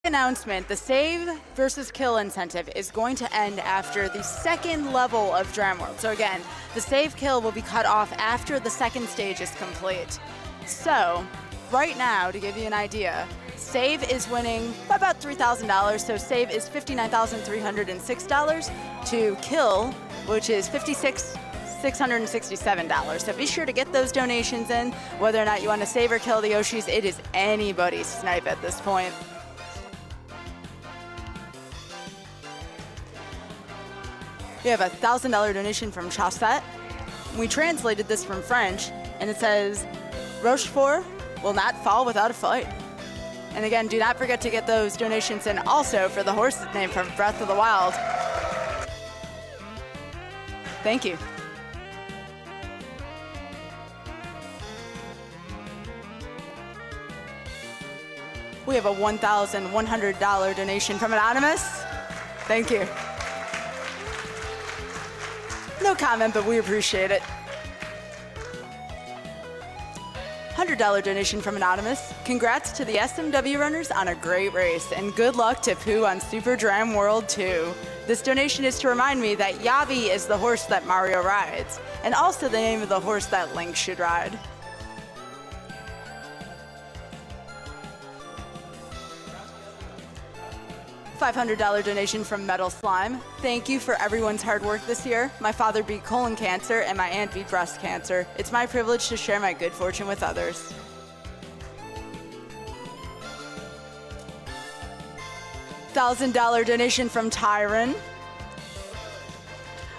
Announcement, the save versus kill incentive is going to end after the second level of Dram World. So again, the save kill will be cut off after the second stage is complete. So right now, to give you an idea, save is winning by about $3,000. So save is $59,306 to kill, which is $56,667. So be sure to get those donations in. Whether or not you want to save or kill the Yoshis, it is anybody's snipe at this point. We have a $1,000 donation from Chaussette. We translated this from French, and it says, Rochefort will not fall without a fight. And again, do not forget to get those donations in also for the horse's name from Breath of the Wild. Thank you. We have a $1,100 donation from Anonymous. Thank you. No comment, but we appreciate it. $100 donation from Anonymous. Congrats to the SMW runners on a great race, and good luck to Pooh on Super Dram World 2. This donation is to remind me that Yavi is the horse that Mario rides, and also the name of the horse that Link should ride. $500 donation from Metal Slime. Thank you for everyone's hard work this year. My father beat colon cancer and my aunt beat breast cancer. It's my privilege to share my good fortune with others. $1,000 donation from Tyron.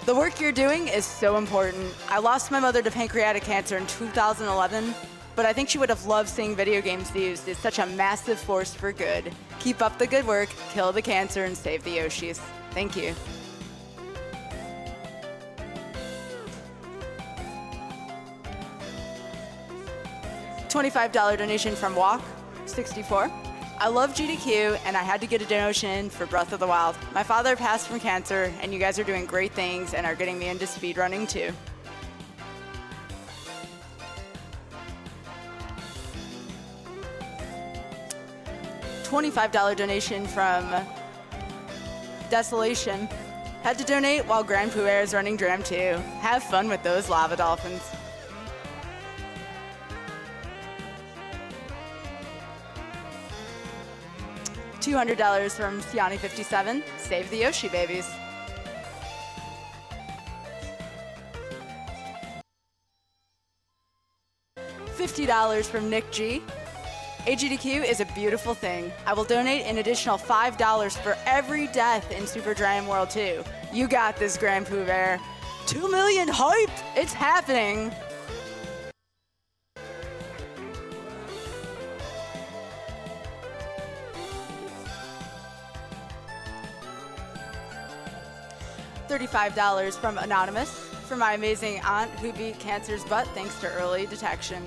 The work you're doing is so important. I lost my mother to pancreatic cancer in 2011, but I think she would have loved seeing video games used. It's such a massive force for good. Keep up the good work, kill the cancer, and save the Yoshis. Thank you. $25 donation from Walk 64. I love GDQ, and I had to get a donation for Breath of the Wild. My father passed from cancer, and you guys are doing great things and are getting me into speedrunning too. $25 donation from Desolation. Had to donate while Grand Pooh is running Dram 2. Have fun with those lava dolphins. $200 from Siani57. Save the Yoshi babies. $50 from Nick G. AGDQ is a beautiful thing. I will donate an additional $5 for every death in Super Dram World 2. You got this, Grand Pooh Bear. 2 million hype! It's happening! $35 from Anonymous for my amazing aunt who beat cancer's butt thanks to early detection.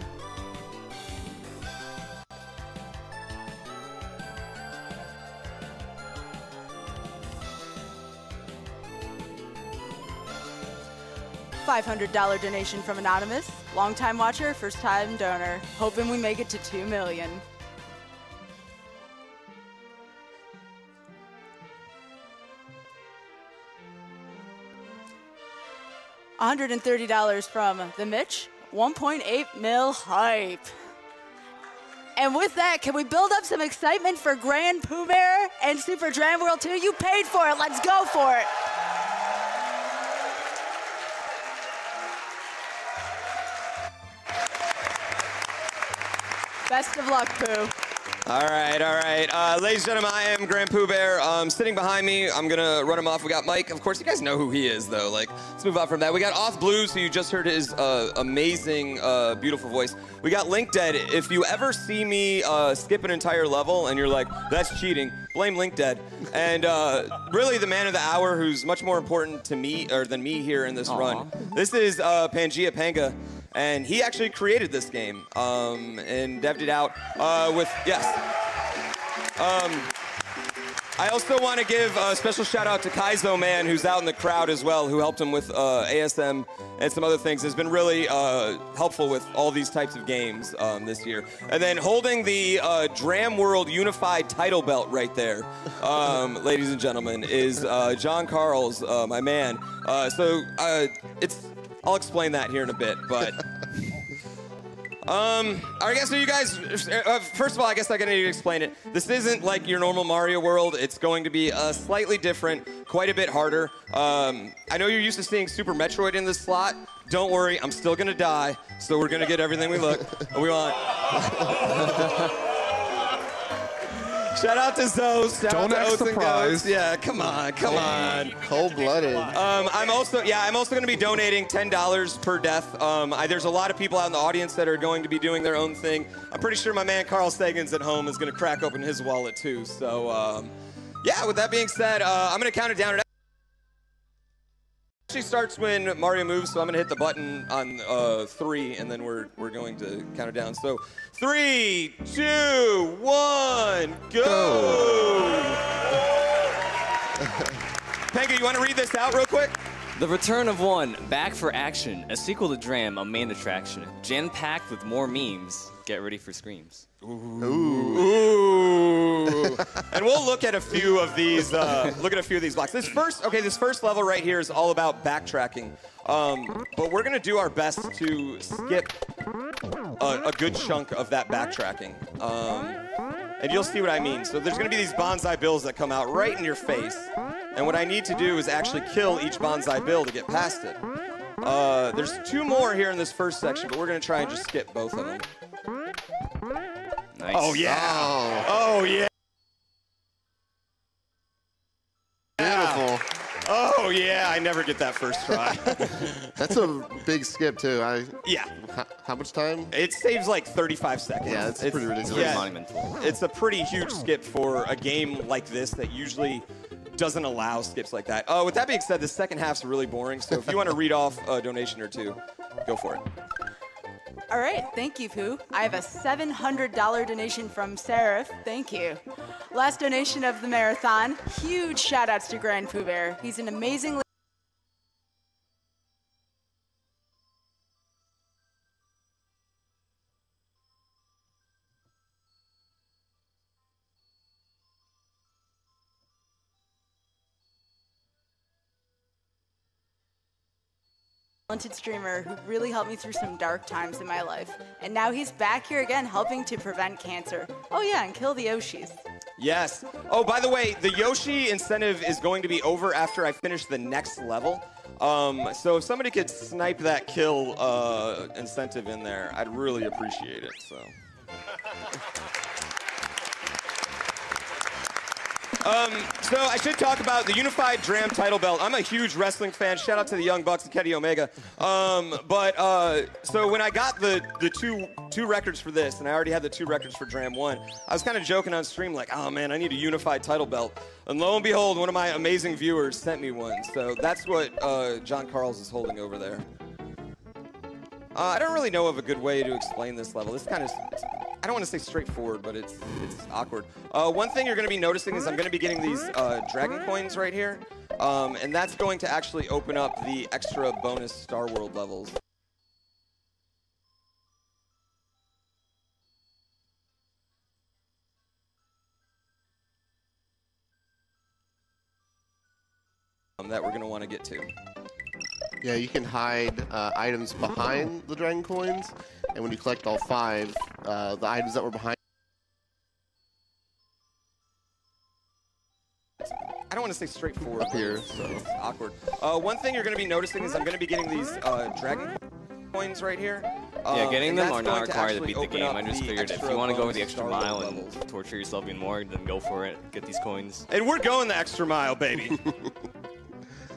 $500 donation from Anonymous, longtime watcher, first time donor, hoping we make it to 2 million. $130 from the Mitch, 1.8 mil hype. And with that, can we build up some excitement for Grand Pooh Bear and Super Dram World 2? You paid for it, let's go for it. Best of luck, Pooh. All right, all right. Ladies and gentlemen, I am Grand Pooh Bear. Sitting behind me, I'm gonna run him off. We got Mike. Of course, you guys know who he is, though. Like, let's move on from that. We got Off Blues, who you just heard his amazing, beautiful voice. We got Link Dead. If you ever see me skip an entire level and you're like, that's cheating, blame Link Dead. And really, the man of the hour, who's much more important to me or than me here in this run. This is Pangea Panga. And he actually created this game and devved it out with, yes. I also want to give a special shout out to Kaizo Man, who's out in the crowd as well, who helped him with ASM and some other things. Has been really helpful with all these types of games this year. And then holding the Dram World Unified title belt right there, ladies and gentlemen, is John Carls, my man. I'll explain that here in a bit, but. I guess so you guys, first of all, I guess I need to explain it. This isn't like your normal Mario World. It's going to be slightly different, quite a bit harder. I know you're used to seeing Super Metroid in this slot. Don't worry, I'm still gonna die, so we're gonna get everything we want. Shout out to Zos. Don't act surprised. Yeah, come on. Cold-blooded. I'm also going to be donating $10 per death. There's a lot of people out in the audience that are going to be doing their own thing. I'm pretty sure my man Carl Sagan's at home is going to crack open his wallet too. So, yeah. With that being said, I'm going to count it down. It actually starts when Mario moves, so I'm going to hit the button on 3, and then we're going to count it down. So. 3, 2, 1, go! Penga, you want to read this out real quick? The Return of One, back for action. A sequel to Dram, a main attraction. Jam-packed with more memes. Get ready for screams. Ooh. And we'll look at a few of these. Blocks. This first level right here is all about backtracking. But we're gonna do our best to skip a good chunk of that backtracking. And you'll see what I mean. So there's gonna be these bonsai bills that come out right in your face. And what I need to do is actually kill each bonsai bill to get past it. There's 2 more here in this first section, but we're gonna try and just skip both of them. Nice. Oh yeah. Oh yeah. Beautiful. Oh yeah, I never get that first try. That's a big skip too. Yeah. How much time? It saves like 35 seconds. Yeah, it's pretty ridiculous. It's monumental. It's a pretty huge skip for a game like this that usually doesn't allow skips like that. With that being said, the second half's really boring, so if you want to read off a donation or 2, go for it. All right, thank you, Pooh. I have a $700 donation from Seraph. Thank you. Last donation of the marathon. Huge shout outs to Grand Pooh Bear. He's an amazingly talented streamer who really helped me through some dark times in my life. And now he's back here again helping to prevent cancer. Oh yeah, and kill the Yoshis. Yes. Oh, by the way, the Yoshi incentive is going to be over after I finish the next level. So if somebody could snipe that kill incentive in there, I'd really appreciate it. So. So I should talk about the Unified Dram title belt. I'm a huge wrestling fan. Shout out to the Young Bucks and Kenny Omega. So when I got the two records for this, and I already had the 2 records for Dram 1, I was kind of joking on stream like, oh man, I need a unified title belt. And lo and behold, one of my amazing viewers sent me one. So that's what John Carls is holding over there. I don't really know of a good way to explain this level. This kind of, I don't want to say straightforward, but it's awkward. One thing you're going to be noticing is I'm going to be getting these dragon coins right here. And that's going to actually open up the extra bonus Star World levels. That we're going to want to get to. Yeah, you can hide items behind the dragon coins, and when you collect all 5, the items that were behind. I don't want to say straightforward. Up here, so it's awkward. One thing you're going to be noticing is I'm going to be getting these dragon coins right here. Yeah, getting them are not required to beat the game. I just figured if you want to go the extra mile and torture yourself even more, then go for it. Get these coins. And we're going the extra mile, baby.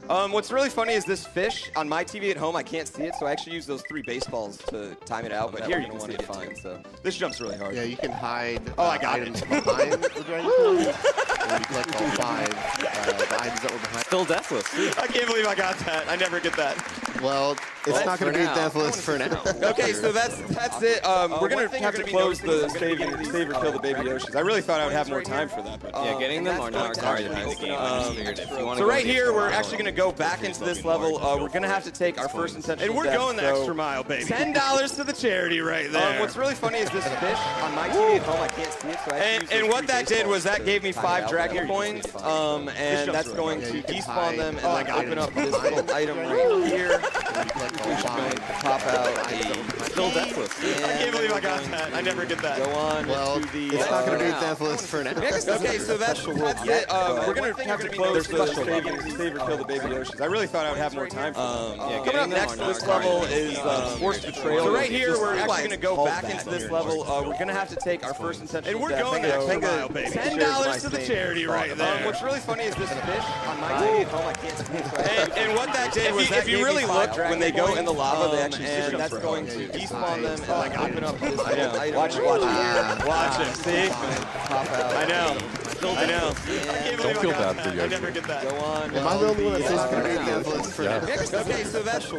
What's really funny is this fish on my TV at home. I can't see it, so I actually use those 3 baseballs to time it out. But here you can see it fine. So this jumps really hard. Yeah, you can hide items behind the dragon coins. And when you collect all 5, the items that were behind. Still deathless. I can't believe I got that. I never get that. Well, it's not going to be deathless for now. Okay, so that's it. We're gonna have to close the save or kill the baby Yoshis. I really thought I would have more time for that, but Yeah, getting them are not required behind the game. I just figured if you want to so right here, we're actually gonna go back into this level. We're gonna have to take our first intentional And we're death, going the so extra mile, baby. $10 to the charity right there. What's really funny is this fish on my TV at home. I can't see it, so I have to use And those what that did was that gave me 5 dragon coins, and that's going to despawn them and then open up this little item right here. Pop out a Still deathless. I can't believe I got that. I never get that. Go on Well, to the. it's not going to be deathless for now. Okay, so that's it. We're gonna have to close the save or kill the baby Yoshis. I really thought I would have more time. Coming up next, this level is forced betrayal. So right here, we're actually gonna go back into this level. We're gonna have to take our first intentional And we're death. going the extra mile, baby. $10 to the charity right there. What's really funny is this fish on my TV at home. I can't see it, so I have to And what that did was that if you gave really me look 5 when they go in the lava, they actually and switch that's up going to despawn them and open up this little item. Watch it. See? Pop out. I know. I know. Don't feel bad for you. I never get that. Go on. Am I the only one that thinks it's going to be deathless for now? Okay, so that's it.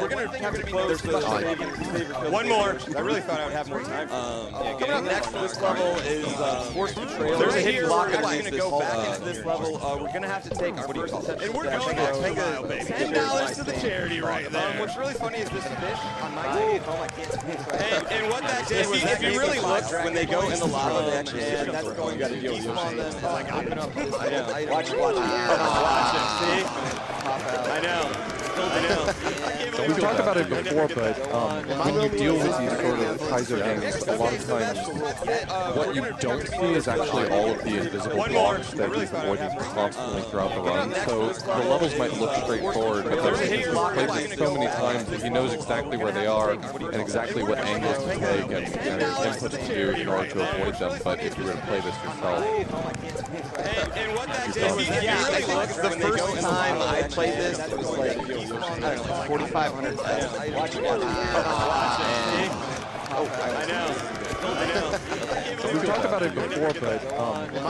We're gonna have to close the save or kill. One more. I really thought I would have more time. Coming up next to this level is forced betrayal. There's a Right hidden here, block we're actually underneath gonna go this. back into this level. We're gonna have to take our first intentional And we're death. going the extra mile, baby. $10 to the charity right there. What's really funny is this fish on my TV at home. I can't see it, so I have to And what that did was that if you gave really me look 5 when they go in the lava, they actually and that's going to despawn them and open up this little item. Watch it. See? I know. I know. We've talked about it before, but when you deal with these sort of Kaiser games, a lot of times what you don't see is actually all of the invisible blocks that he's avoiding constantly throughout the run. So the levels might look straightforward, but he's played this so many times that he knows exactly where they are and exactly what angles to take and inputs to do in order to avoid them. But if you were to play this yourself, And what that did was that gave me the first time I played this, it was like, I don't know, 4,500 tests. I know. we've talked about it before, but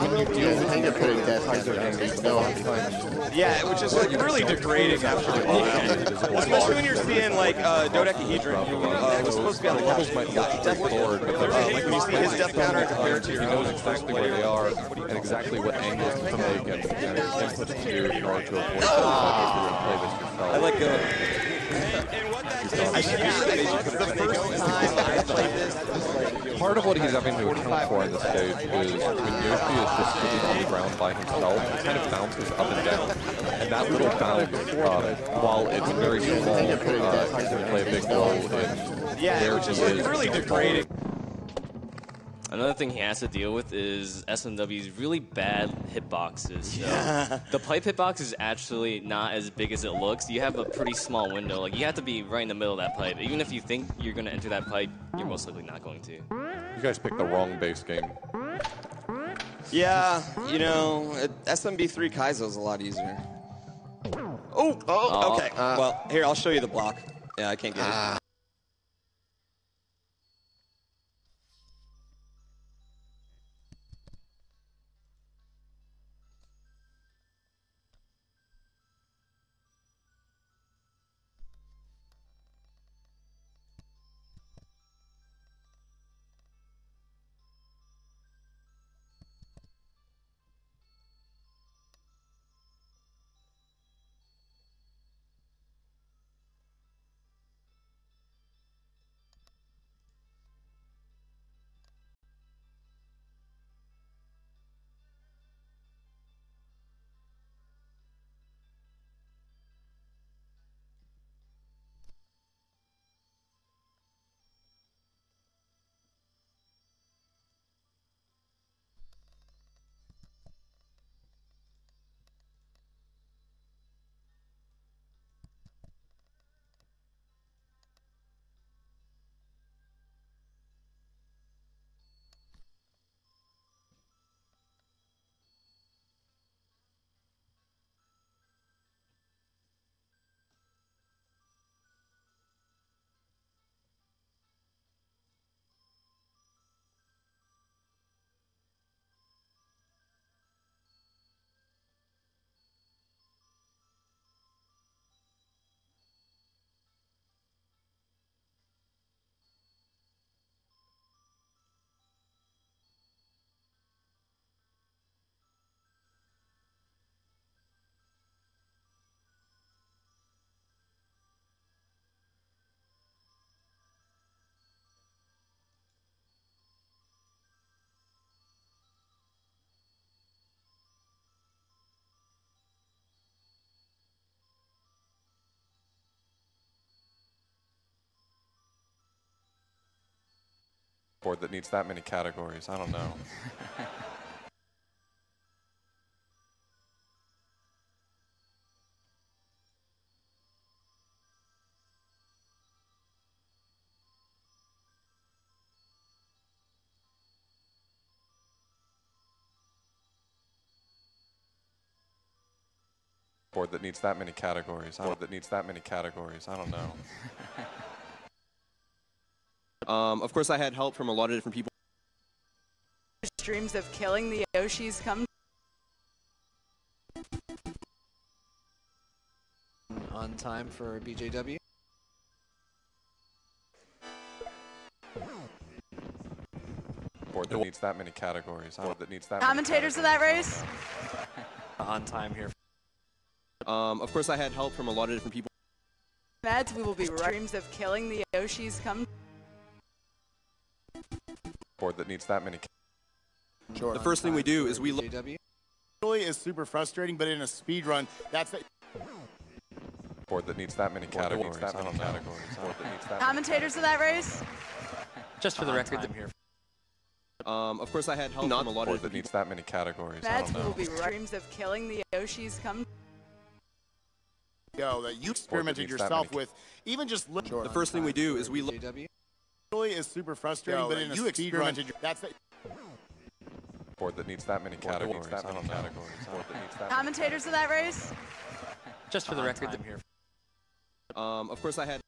when you deal with I think these putting sort of death Kaiser against games, it, a lot of times Yeah, which is like really degrading after a while. Especially when you're seeing like dodecahedron, who was supposed to be on the levels couch. might look straightforward, but Like when you see his death counter compared to he your knows own. exactly where they are and exactly what angles to take and inputs to do in order to avoid them. But if you were to play this yourself, I like And what that did I should the first time I played this, it was like, part of what he's having to account for in this stage is when Yoshi is just sitting on the ground by himself, he kind of bounces up and down. And that little bounce, while it's very small, can play a big role in where he is. really degrading. Another thing he has to deal with is SMW's really bad hitboxes. So the pipe hitbox is actually not as big as it looks. You have a pretty small window. Like, you have to be right in the middle of that pipe. Even if you think you're going to enter that pipe, you're most likely not going to. You guys picked the wrong base game. Yeah, you know, SMB3 Kaizo's a lot easier. Oh, okay. Well, here, I'll show you the block. Yeah, I can't get it. Board that needs that many categories. I don't know. Board that needs that many categories. Board that needs that many categories. I don't know. Of course, I had help from a lot of different people. Dreams of killing the Yoshis come. On time for BJW. Board that needs that many categories. Board that needs that Commentators of that race. On time here. Of course, I had help from a lot of different people. Meds, we will be dreams of killing the Yoshis come. Board that needs that many. Sure. The first thing we do is we look. BJW. Really is super frustrating, but in a speed run, that's the. Board that needs that many categories. I don't know. Commentators of that race. Just for the record, here. Of course, I had help from a lot Board of that different needs that many categories. I Meds, don't we know. will be dreams of killing the Yoshis come. Yo, that you experimented needs that yourself many. with, even just look. The first thing we do is we look. BJW. Really is super frustrating, but in a speed run, that's the. Board that needs that many categories. I don't know. Commentators of that race. Just for the record, here. Of course, I had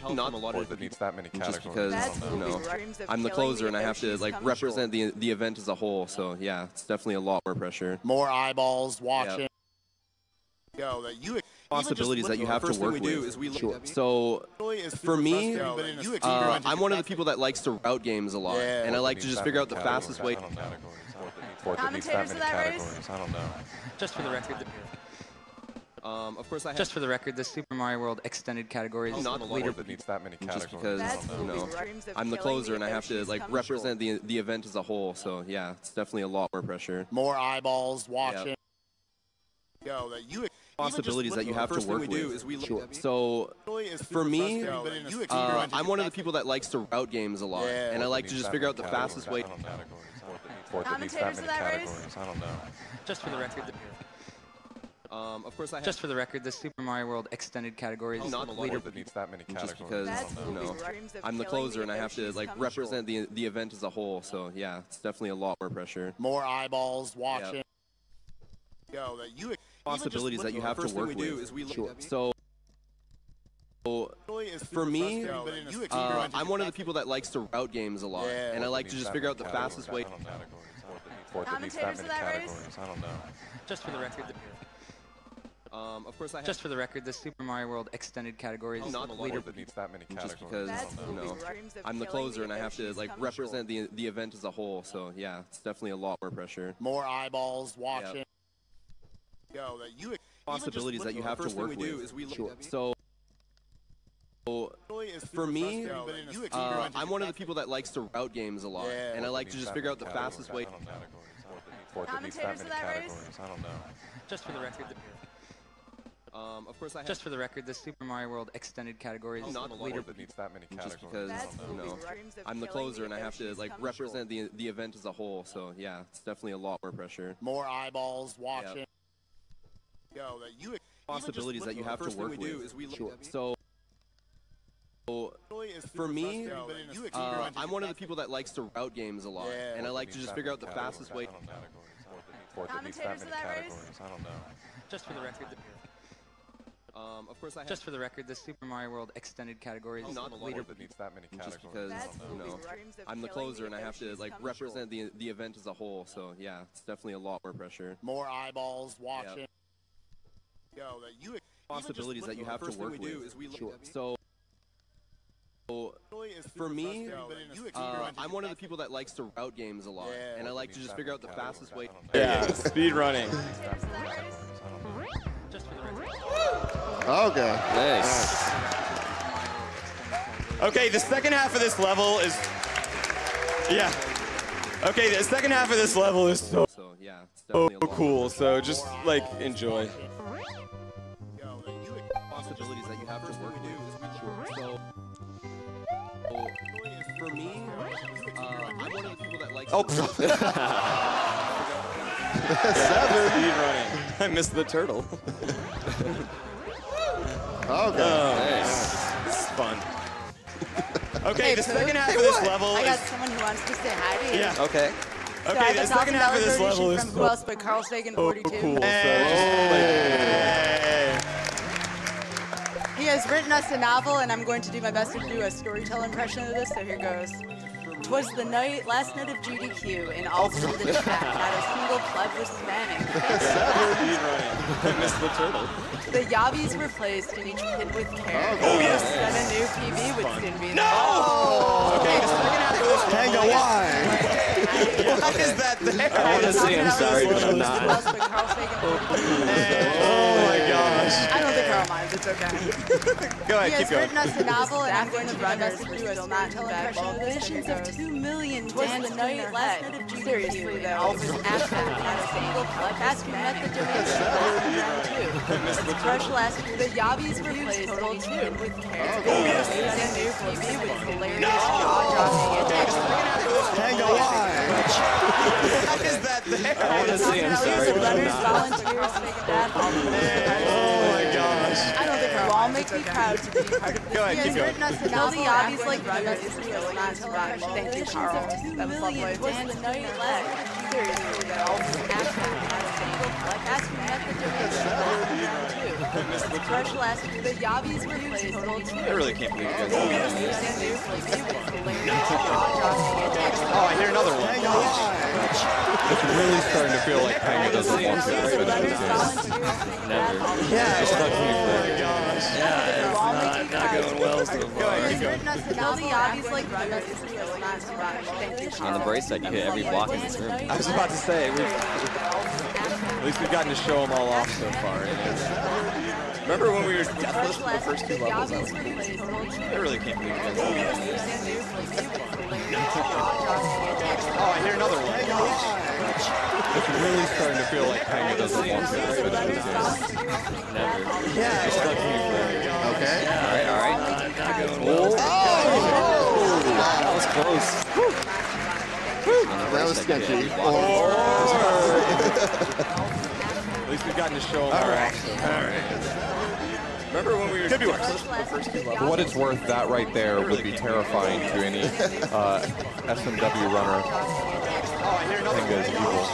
help from a lot Board of that different needs that many people. Just categories. because, Meds, you we will know, be dreams of I'm the killing closer and I have to Yoshis like come. represent the event as a whole. So yeah, it's definitely a lot more pressure. More eyeballs watching. Yo, that you. Possibilities that you have to work with. is we Sure. So for me, I'm one of the people that likes to route games a lot, Yeah. and I like to just figure out the fastest way. Board that needs that Commentators many of that race? categories. I don't know. Just for the record, here. Of course, I have Just for the record, the Super Mario World extended categories not a lot leader. Board that needs that many just categories. because, Meds, you we will know, be dreams of I'm the killing closer and I have to Yoshis like come. represent the event as a whole. So yeah, it's definitely a lot more pressure. More eyeballs watching. Yo, that you. Possibilities that you have to work with. Sure. So for me, I'm one of the people that likes to route games a lot, Yeah. and I like to just figure out the fastest way. Board that needs that Commentators many of that race? categories. I don't know. Just for the record, here. Of course, I have Just for the record, the Super Mario World extended categories not a lot leader. Board that needs that many just categories. because, Meds, you we will know, be dreams of I'm the killing closer and I have to Yoshis like come. represent the event as a whole. So yeah, it's definitely a lot more pressure. More eyeballs watching. Yo, that you. Possibilities that you have to work with. Sure. So for me, I'm one of the people that likes to route games a lot, Yeah. and I like to just figure out the fastest way. Board that needs that Commentators many of that race? categories. I don't know. Just for the record, here. Of course, I have Just for the record, the Super Mario World extended categories not a lot leader. Board that needs that many just categories. because, Meds, you we will know, be dreams of I'm the killing closer and I have to Yoshis like come. represent the event as a whole. So yeah, it's definitely a lot more pressure. More eyeballs watching. Yo, that you. Possibilities that you have to work with. Sure. So for me, I'm one of the people that likes to route games a lot, Yeah. and I like to just figure out the fastest way. Board that needs that Commentators of many that race? categories. I don't know. Just for the record, here. Of course, I have Just for the record, the Super Mario World extended categories not a lot leader. Board that needs that many just categories. because, Meds, you we will know, be dreams of I'm the killing closer and I have to Yoshis like come. represent the event as a whole. So yeah, it's definitely a lot more pressure. More eyeballs watching. Yo, that you. Possibilities that you have to work with. Sure. So for me, I'm one of the people that likes to route games a lot, Yeah. and I like to just figure out the fastest way. Board that needs that Commentators many of that race? categories. I don't know. Just for the record, here. Of course, I have Just for the record, the Super Mario World extended categories not a lot leader. Board that needs that many just categories. because, Meds, you we will know, be dreams of I'm the killing closer and I have to Yoshis like come. represent the event as a whole. So yeah, it's definitely a lot more pressure. More eyeballs watching. Yo, that you. Possibilities that you have to work with. Sure. So for me, I'm one of the people that likes to route games a lot, Yeah. and I like to just figure out the fastest way. Yeah, speed running. Commentators of that race? Just for the record. Okay. Nice. Okay, the second half of this level is, yeah. Okay, the second half of this level is so So yeah, it's definitely a lot more cool. So just like enjoy. possibilities that you have to work with. So Oh. 7. Speed running. I missed the turtle. Okay. This is fun. Okay, Hey, the Pooh. second half of this level I got is... someone who wants to say hi to you. Yeah. Okay. So I Okay, have the a second half of this $1,000 level is... from who else but Carl Sagan 42. Cool. So Hey. He has written us a novel, and I'm going to do my best to do a storyteller impression of this, so here goes. 'Twas the last night of GDQ, and all through the chat, not a single pleb was spamming. Speed running. I missed the turtle. The yabbies were placed in each pit with care. Oh, yes. Then a new PB would soon be there. No! Okay, the second half of this level is... why? Why is that there? I want to say I'm sorry, but I'm not. But Carl Sagan 42. Oh my gosh. I don't think Carl minds, it's okay. Go He ahead, has keep going. written us a novel, and I'm going to do my best to do a storyteller impression of this. Visions of 2 million danced the night last night of GDQ. Seriously, though, it was after not a single pleb. After we met the donation for Dram 2. Fresh last year, the yabbies were placed total 2 with care. Amazing new PB with hilarious jaw-dropping attacks. Hang on. Why is that there? I want to say I'm sorry, but I'm Runners, not. volunteers, staff, all the Oh my gosh. I don't think Carl all make me proud to be part of this. Go ahead, He keep has going. written us a novel, the yabbies like brothers. Thank you, Carl. That was lovely. And the night left. Seriously, though, after not a single pleb. After we met the donation for Fresh last year, the yabbies were placed total 2. I really can't believe you guys. Amazing new PB with hilarious jaw-dropping attacks. Oh, I hear another one. it's really starting to feel like Panga doesn't want to finish this Runners, game. volunteers, Never. Yeah, It's not me for not going well so far. He's written us a novel, the yabbies like brothers. Thank you, Carl. On the bright side, you hit every block in this room. I was about to say, at least we've gotten to show them all off so far. Remember when we were deathless for the first 2 levels? I really can't believe you guys. Oh, I hear another one. It's really starting to feel like Panga doesn't want to finish this game. Never. Yeah, It's not me for Okay. All right. That was close. On the That bright was side, you hit sketchy. every block in this room. At least we've gotten to show them all off so far. Remember when we were deathless for the first 2 levels? For what it's worth, that right there would be terrifying to any SMW runner. Oh, I hear another Panga is evil.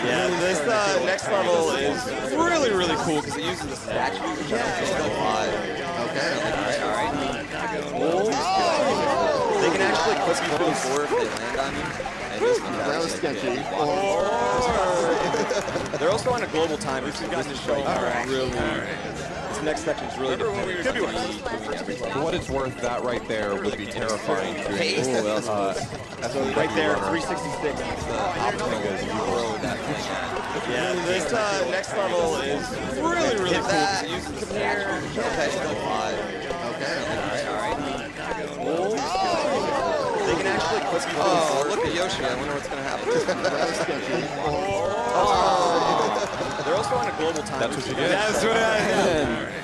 Yeah, this next level is really, really cool because it uses the statues, which I don't think a lot. Okay. All right. They can actually clip you through the floor if they land on you. And just That was sketchy. They're also on a global time, which we've gotten to show. Really. This next section is really competitive. For what it's worth, that right there would be terrifying to any SMW Right there, runner. 366. Panga is evil. Yeah, this next level is really, really cool because it uses the statues. Okay. They can actually clip you. Oh, look at Yoshi. I wonder what's going to happen. That was sketchy. They're also on a global time. That's what you get. That's what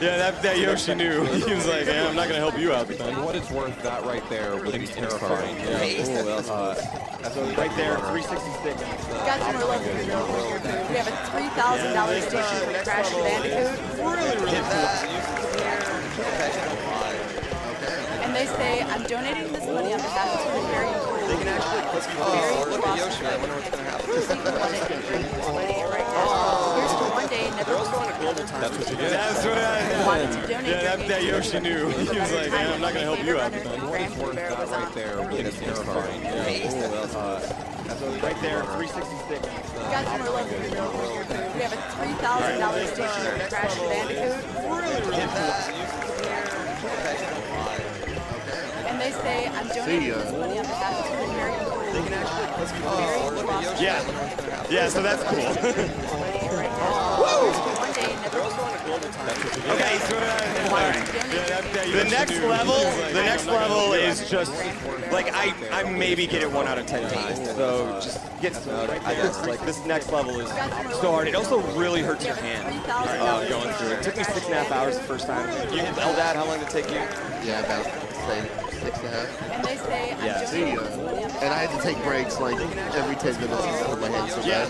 Yeah, that Yoshi knew. He was like, yeah, I'm not going to help you out. For what it's worth, that right there would be terrifying to any Right there, 366. Got some real love for your girl. We have a $3,000 station for Crash Bandicoot. Really, really cool. And they say, I'm donating this money on behalf of the very important. They can actually clip you. Look at Yoshi. I wonder what's going to happen. Right now. Here's to one day, never They're also on a global time. That's what you get. That's what wanted to donate. that Yoshi knew. He was like, yeah, I'm not going to help you out. That right there would be terrifying. Right there, 366. Got some real love for your girl. We have a $3,000 station for Crash Bandicoot. Really, really cool. And they say, I'm donating this money on behalf of the very important. They can actually clip you. Yeah, so that's cool. One day, never Okay, so the next level is just like I maybe get it 1 out of 10 times. So just get snowed, I guess. Like this next level is so hard. It also really hurts your hand going through it. It took me 6.5 hours the first time. You Eldad, how long did it take you? Yeah, about say 6.5. And they say, I'm Yeah. donating this money on behalf And I had to take breaks like every 10 minutes because my hands so bad.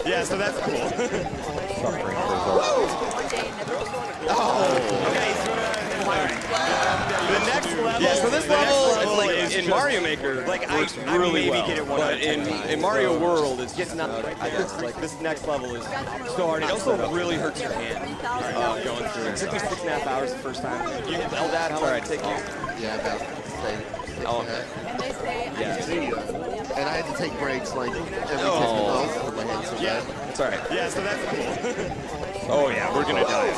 Yeah, so that's cool. Suffering for results. The next level. Yeah, so this level is like is in just- Mario Maker like works I really maybe well, get it one but out of 10 in times. Mario World, it's just not. Like this next level is so hard. It also really hurts your hand going through it. It took me 6.5 hours the first time. You can tell that how long it take you. Yeah, about the same. Oh, And I had to take breaks like every 10 minutes because my hands so bad. it's all right. Yeah, so that's cool. Oh yeah, we're gonna die.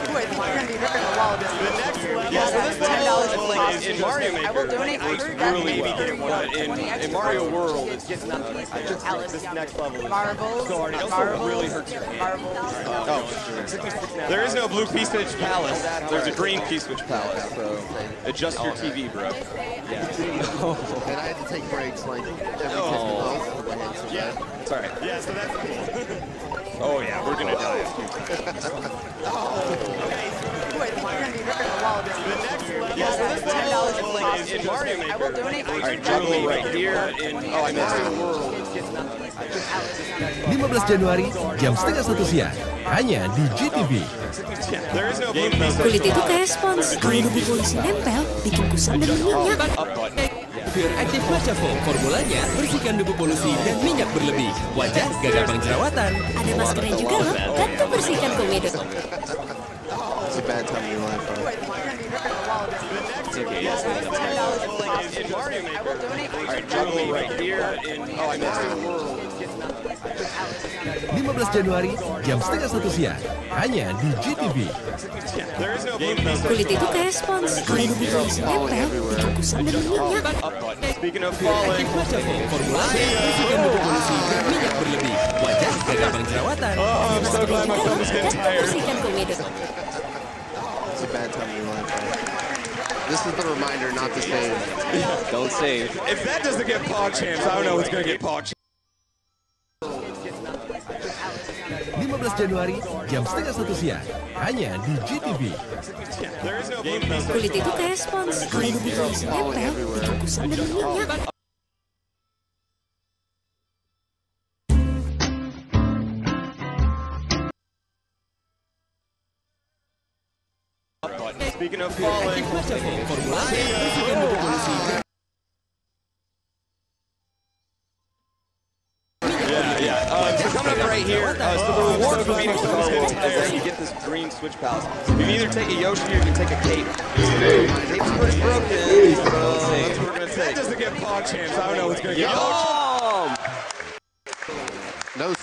Boy, you're going to be ripping the wall. The next level. Yeah, so this level is like is in just- Mario Maker I will donate works for that really maybe well, get it one but out of 20 in extra Mario bucks. World, it's just not. This next level is Marbles, so hard. It also marbles, really hurts your hand. marbles. There is no blue P-Switch Palace. There's a green P-Switch Palace, so adjust your TV, bro. And I had to take breaks like every 10 minutes because my hands so bad. It's all right. Yeah, so that's cool. Oh yeah, we're gonna die. Boy, you're going to be ripping the wall. The next level. Yeah, so this level is like in Mario Maker. I will donate for All right, that juggle maybe right get it here. one out of In 20 oh, I missed extra it. bucks. 15 Januari jam setengah 1 siang hanya di GTV. There is no blue P-Switch. Kulit itu kayak spons, kalau debu polisi nempel, bikin kusam dan minyak. Pure Active Matcha Foam, formulanya bersihkan debu polusi dan minyak berlebih. Wajah gak gampang jerawatan. Ada maskernya juga loh, kan tuh bersihkan komedo. It's a bad time in your life, bro. It's okay. Yes, in Mario Maker. All right, juggle right here. In oh, I missed it. 15 Januari jam setengah 1 siang hanya di GTV. There is no blue P-Switch. Kulit itu kayak spons, kalau debu polisi nempel, bikin kusam dan minyak. Speaking of falling. Active Matcha Foam, formulanya bersihkan debu polusi dan minyak berlebih. Wajah gak gampang jerawatan. Oh, I'm so glad my thumb is getting Kan tuh tired. bersihkan komedo. It's a bad time in your life, bro. This is the reminder not to save. Don't save. If that doesn't get Pog Champs, I don't know what's gonna get Pog Champs. 15 Januari jam setengah 1 siang hanya di GTV. There is no blue P-Switch. Kulit itu kayak spons, kalau debu polisi nempel, bikin kusam dan minyak. Speaking of falling. Active Matcha Foam, formulanya bersihkan debu polusi dan So coming up right here, so the reward for beating Star World is that you get this green Switch Palace. You can either take a Yoshi or you can take a Cape. Cape's pretty broken, so that's what we're gonna If that take. doesn't get Pog Champs, I don't know what's gonna get Pog No.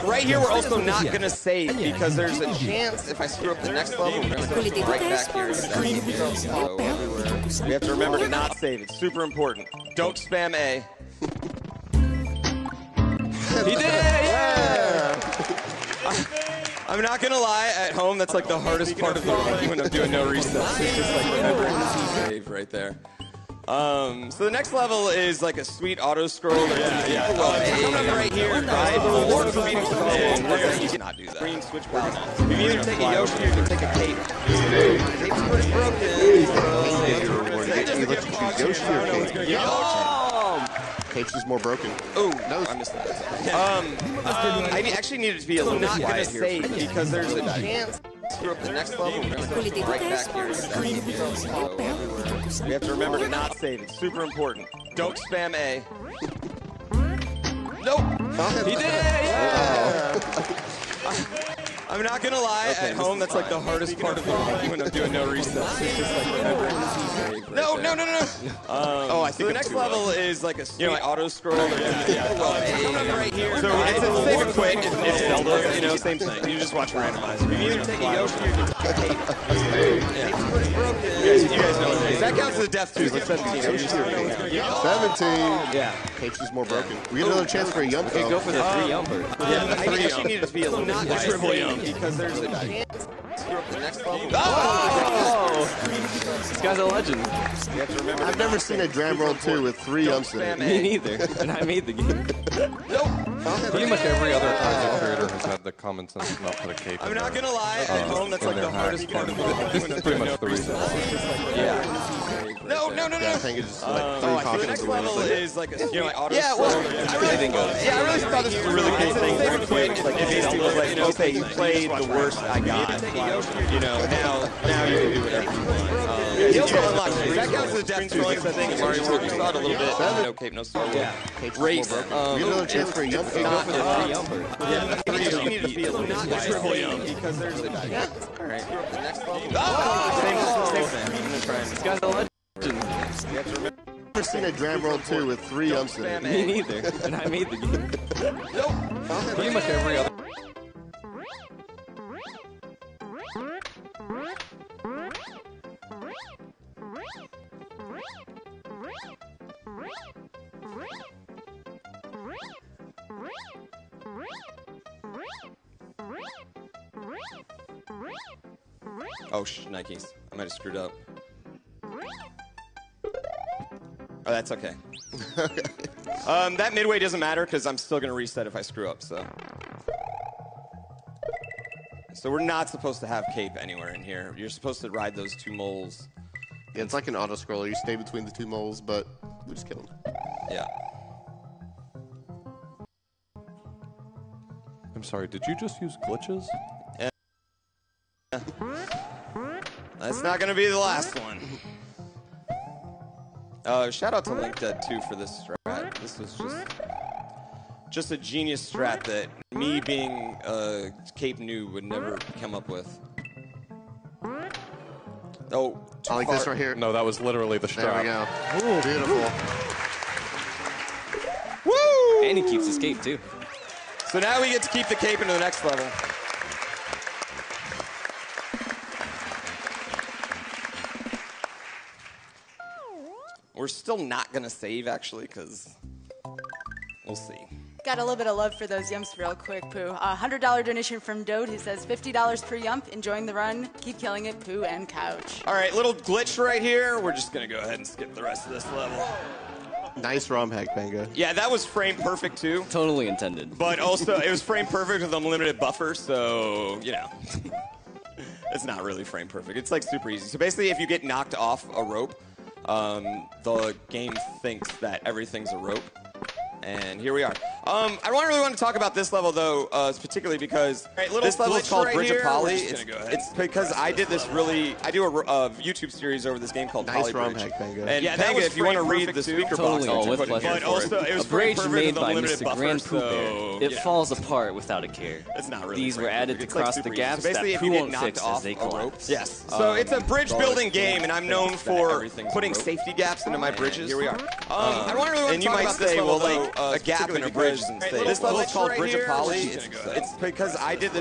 Right here, we're also not gonna save because there's a chance if I screw up the next level, we're gonna Kulit itu right kayak back here. spons, kalau debu polisi nempel, bikin kusam We have to dan remember to minyak. not save. It's super important. Don't spam A. He did it! Yeah! I'm not gonna lie, at home, that's like the hardest part of the run when I'm doing no resets. It's just like remembering to save right there. So the next level is like a sweet auto scroll. Yeah. Coming up right here, right? The reward for beating Star World. You cannot do that. Green Switch Palace. You can either take a Yoshi or you can take a Cape. Cape's pretty broken. You let you choose Yoshi or Cape. Cape's is more broken. Oh, No. I missed that. I actually needed to be a little not gonna save because there's a chance screw up the next level. We're gonna Kulit itu right kayak back here. spons, kalau debu polisi nempel, bikin kusam We have to dan remember to minyak. not save. It's super important. Don't spam A. Nope. He did it! Yeah! I'm not gonna lie, at home, that's like the hardest part of the run when I'm doing no resets. It's just like remembering to save. No. Oh, I think the next level is like a sweet auto scroll. Right here. So it's save and quit. It's Zelda, same thing. You just watch randomizer. You can either take a Yoshi or you can take a Cape. You guys know what it is. That counts as a death too. Like 17. 17. Yeah. Cape's is more broken. We get another chance for a yump, though. Go for the 3 jumper. Yeah, I actually needed to be a little not triple yum because there's a chance to screw up the next level. Oh! This guy's a legend. I've never seen a Dram World 2 with 3 jumps in it. Me neither. And I made the game. Pretty much every other content creator has had the common sense to not put a cape I'm not gonna lie, at home, that's like the hardest part of it. This is pretty much the reason why. Yeah. No. Yeah, I think it's just like 3 The cautions next to win. level is like a, auto Yeah, well, I really thought this was a really cool thing. Very quick, like it made it look like, okay, you played the worst I got. You know, now you can do whatever you want. You also unlock that counts as a death too. That's the thing in Mario World. You saw it a little bit. No cape, no star. Yeah. Race. You have another chance for a jump. You need to be a little not triple jump because there's a all right. Next level. Same thing. I'm gonna try and This guy's a legend. I've never seen a Dram World 2 with 3 jumps in it. Me neither. And I made the game. Pretty much every other. Oh, Nikes. I might have screwed up. Oh, that's okay. That midway doesn't matter because I'm still going to reset if I screw up, so. So we're not supposed to have cape anywhere in here. You're supposed to ride those 2 moles. Yeah, it's like an auto-scroller. You stay between the 2 moles, but we just killed him. Yeah. I'm sorry, did you just use glitches? That's not going to be the last one. Shout out to LinkDead, too, for this strat. This was just a genius strat that me being a cape noob would never come up with. Oh, I like this right here. No, that was literally the There strap. we go. Ooh, beautiful. Woo! And he keeps his cape, too. So now we get to keep the cape into the next level. We're still not going to save, actually, because we'll see. Got a little bit of love for those yumps real quick, Pooh. A $100 donation from Dode who says $50 per yump. Enjoying the run. Keep killing it, Pooh and Couch. All right, little glitch right here. We're just going to go ahead and skip the rest of this level. Nice ROM hack, Benga. Yeah, that was frame perfect, too. Totally intended. But also, it was frame perfect with unlimited buffer, so, you know. It's not really frame perfect. It's, like, super easy. So basically, if you get knocked off a rope, the game thinks that everything's a rope. And here we are. I don't really want to talk about this level, though, particularly because this level is called Bridge of Poly. It's because I do a YouTube series over this game called Nice Poly ROM Bridge. hack, Benga. And Yeah, Benga, if you want to read the speaker box, Totally, with but pleasure. also it was A bridge frame made perfect by with Mr. unlimited Grand buffer, Pooh so, Bear. It yeah. falls apart without a care. It's not really. These were frame added to perfect. It's, like, cross the super easy. gaps So basically, that if Pooh you get won't knocked fix off as they a rope, collapse. yes. So it's a bridge building game, and I'm known for everything's putting a rope. safety gaps into my bridges. Here we are. I don't really want to talk about this level, like a gap in a bridge. This level is called Bridge of Poly. It's because I do a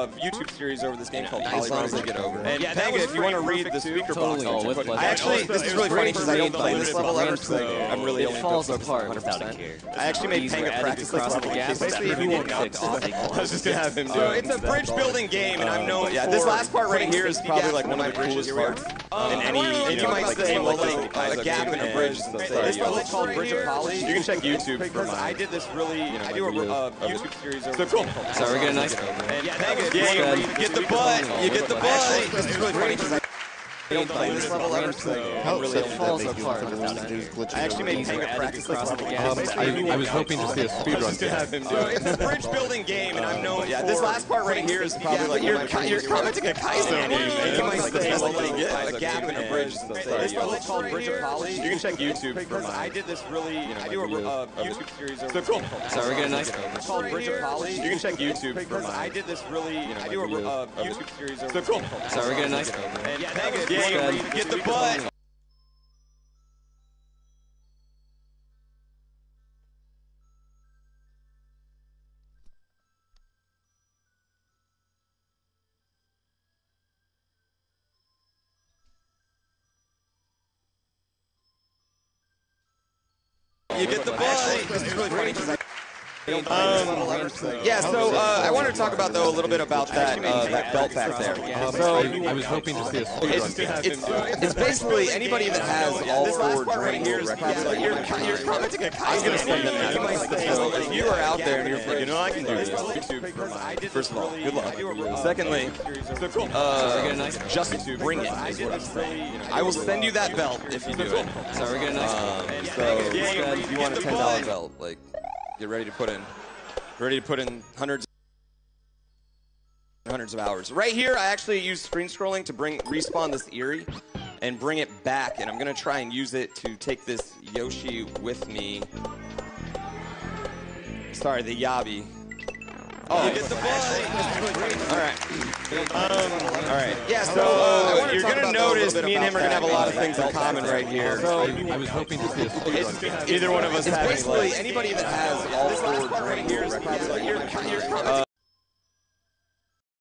YouTube series over this game called Poly Bridge. And Yeah, Benga, if you want to read the speaker box, Totally, with pleasure. I actually, this is really funny because I don't play this level ever, Grand so Pooh Bear. I'm really It only falls focused apart 100%. without a care. I actually made These were Panga added to practice this cross level. the gaps Basically, that if you Pooh get won't knocked fix off, as they I was collapse. just gonna have him do it. So it's a bridge building game, and I'm known for this last part right here is safety probably gaps like one of in the my coolest bridges. parts In any, and you might say, well, like, a gap in a bridge. This level is called Bridge of Poly. You can check YouTube because I did this really. I do a YouTube series over. So cool. So we're getting nice. Yeah, you get the butt. You get the butt. Actually, this is really funny because I don't play this level ever, so I'm really only falls That makes you apart want to without do a is glitches I actually over made it. Panga practice this level. I was hoping to see a speedrun. So it's a bridge building game, and I'm known for this last part right here is probably like you're commenting a Kaizo game. You might say, well, like a gap in a bridge. This level is called Bridge of Poly. You can check YouTube because I did this really. I do a YouTube series over. So cool. So we're getting nice. It's called Bridge of Poly. You can check YouTube because I did this really. I do a YouTube series over. So cool. So we're getting nice. Yeah, you get the butt. You get the butt. This is really funny because Yeah, so I wanted to talk about, though, a little bit about that belt back there. So I was hoping to see a speedrun. It's basically anybody that has all four Dram World records. You're commenting a I'm going to send them that. So if you are out there and you're like, you know, I can do this. First of all, good luck. Secondly, just bring it. Is what I'm saying. I will send you that belt if you do it. So we're getting nice. So if you want a $10 belt, like, get ready to put in hundreds of hours. Right here, I actually use screen scrolling to respawn this Eerie and bring it back, and I'm gonna try and use it to take this Yoshi with me. Sorry, the Yabi. Oh, get the ball. All right. All right. Yeah, so you're going to notice me and him are going to have a lot of things in common right here. So I was hoping to see a speedrun. Either one of us has basically anybody that has all four Dram World records.